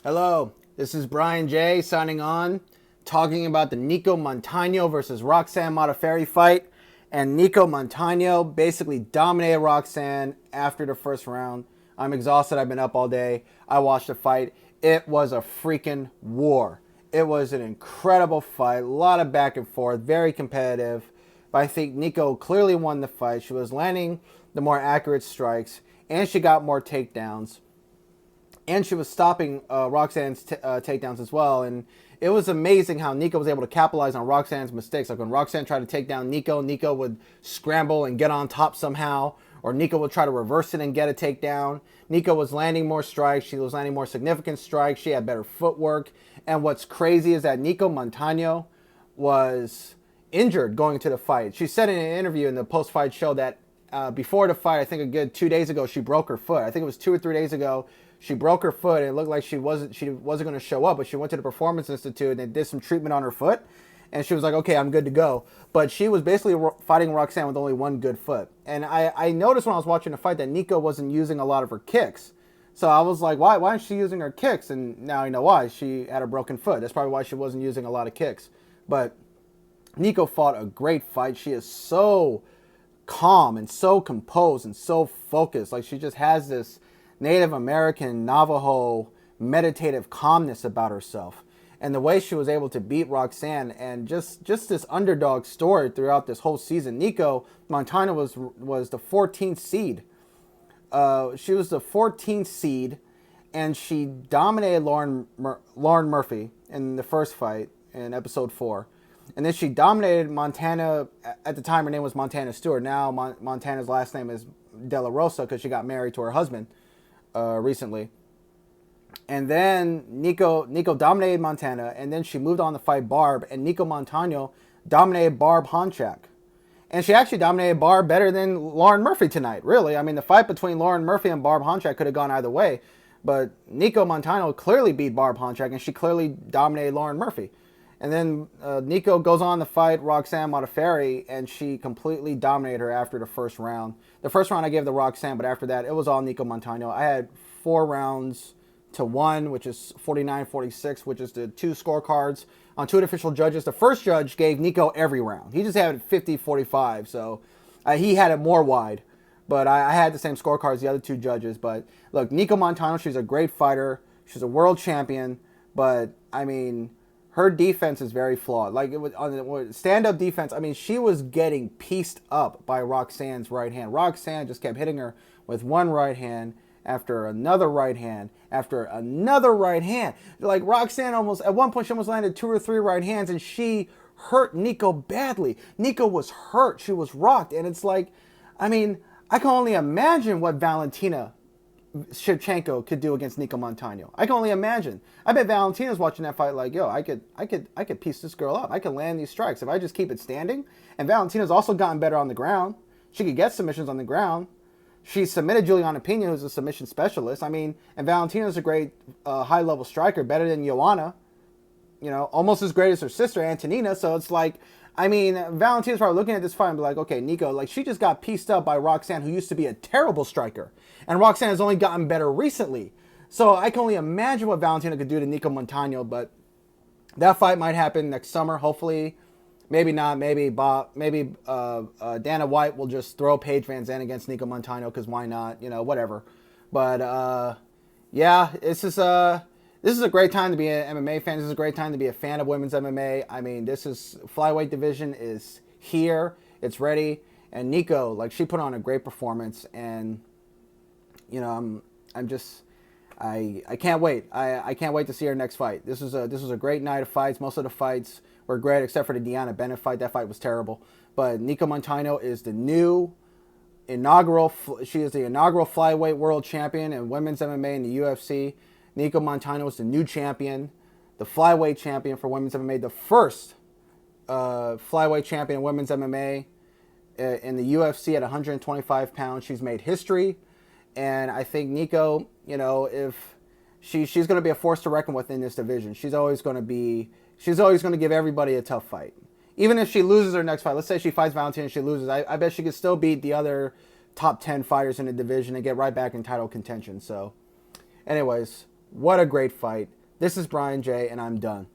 Hello, this is Brian J. signing on, talking about the Nicco Montano versus Roxanne Modafferi fight. And Nicco Montano basically dominated Roxanne after the first round. I'm exhausted. I've been up all day. I watched the fight. It was a freaking war. It was an incredible fight. A lot of back and forth, very competitive. But I think Nicco clearly won the fight. She was landing the more accurate strikes, and she got more takedowns, and she was stopping Roxanne's takedowns as well. And it was amazing how Nicco was able to capitalize on Roxanne's mistakes. Like when Roxanne tried to take down Nicco, Nicco would scramble and get on top somehow, or Nicco would try to reverse it and get a takedown. Nicco was landing more strikes. She was landing more significant strikes. She had better footwork. And what's crazy is that Nicco Montano was injured going into the fight. She said in an interview in the post-fight show that before the fight, I think a good 2 days ago, she broke her foot. I think it was 2 or 3 days ago. She broke her foot, and it looked like she wasn't going to show up. But she went to the Performance Institute and they did some treatment on her foot, and she was like, "Okay, I'm good to go." But she was basically fighting Roxanne with only one good foot. And I noticed when I was watching the fight that Nicco wasn't using a lot of her kicks. So I was like, why isn't she using her kicks? And now I know why. She had a broken foot. That's probably why she wasn't using a lot of kicks. But Nicco fought a great fight. She is so calm and so composed and so focused. Like she just has this Native American Navajo meditative calmness about herself. And the way she was able to beat Roxanne, and just this underdog story throughout this whole season. Nicco Montano was the 14th seed. She was the 14th seed, and she dominated Lauren Murphy in the first fight in episode 4. And then she dominated Montana. At the time, her name was Montana Stewart. Now Montana's last name is De La Rosa because she got married to her husband recently. And then Nicco dominated Montana, and then she moved on to fight Barb, and Nicco Montano dominated Barb Honchak. And she actually dominated Barb better than Lauren Murphy tonight, really. I mean, the fight between Lauren Murphy and Barb Honchak could have gone either way, but Nicco Montano clearly beat Barb Honchak, and she clearly dominated Lauren Murphy. And then Nicco goes on to fight Roxanne Modafferi, and she completely dominated her after the first round. The first round I gave to Roxanne, but after that, it was all Nicco Montano. I had 4 rounds to 1, which is 49-46, which is the 2 scorecards on 2 official judges. The first judge gave Nicco every round. He just had it 50-45, so he had it more wide. But I had the same scorecards as the other 2 judges. But look, Nicco Montano, she's a great fighter. She's a world champion. But, I mean, her defense is very flawed. Like, it was on stand-up defense, I mean, she was getting pieced up by Roxanne's right hand. Roxanne just kept hitting her with one right hand after another right hand, after another right hand. Like Roxanne almost, at one point she almost landed 2 or 3 right hands, and she hurt Nicco badly. Nicco was hurt. She was rocked. And it's like, I mean, I can only imagine what Valentina Shevchenko could do against Nicco Montano. I can only imagine. I bet Valentina's watching that fight like, yo, I could piece this girl up. I could land these strikes if I just keep it standing. And Valentina's also gotten better on the ground. She could get submissions on the ground. She submitted Juliana Pena, who's a submission specialist. I mean, and Valentina's a great high-level striker, better than Joanna. You know, almost as great as her sister, Antonina. So it's like, I mean, Valentina's probably looking at this fight and be like, okay, Nicco, like, she just got pieced up by Roxanne, who used to be a terrible striker. And Roxanne has only gotten better recently. So I can only imagine what Valentina could do to Nicco Montano, but that fight might happen next summer, hopefully. Maybe not. Maybe Dana White will just throw Paige Van Zandt against Nicco Montano, because why not? You know, whatever. But yeah, this is a great time to be an MMA fan. This is a great time to be a fan of women's MMA. I mean, this is flyweight division is here. It's ready. And Nicco, like, she put on a great performance, and you know, I can't wait. I can't wait to see her next fight. This was a great night of fights. Most of the fights were great, except for the Deanna Bennett fight. That fight was terrible. But Nicco Montano is the new inaugural. She is the inaugural flyweight world champion in women's MMA in the UFC. Nicco Montano is the new champion, the flyweight champion for women's MMA, the first flyweight champion in women's MMA in the UFC at 125 pounds. She's made history, and I think Nicco, you know, if she's going to be a force to reckon with in this division. She's always going to give everybody a tough fight. Even if she loses her next fight, let's say she fights Valentina and she loses, I bet she could still beat the other top 10 fighters in the division and get right back in title contention. So, anyways, What a great fight. This is Brian J, and I'm done.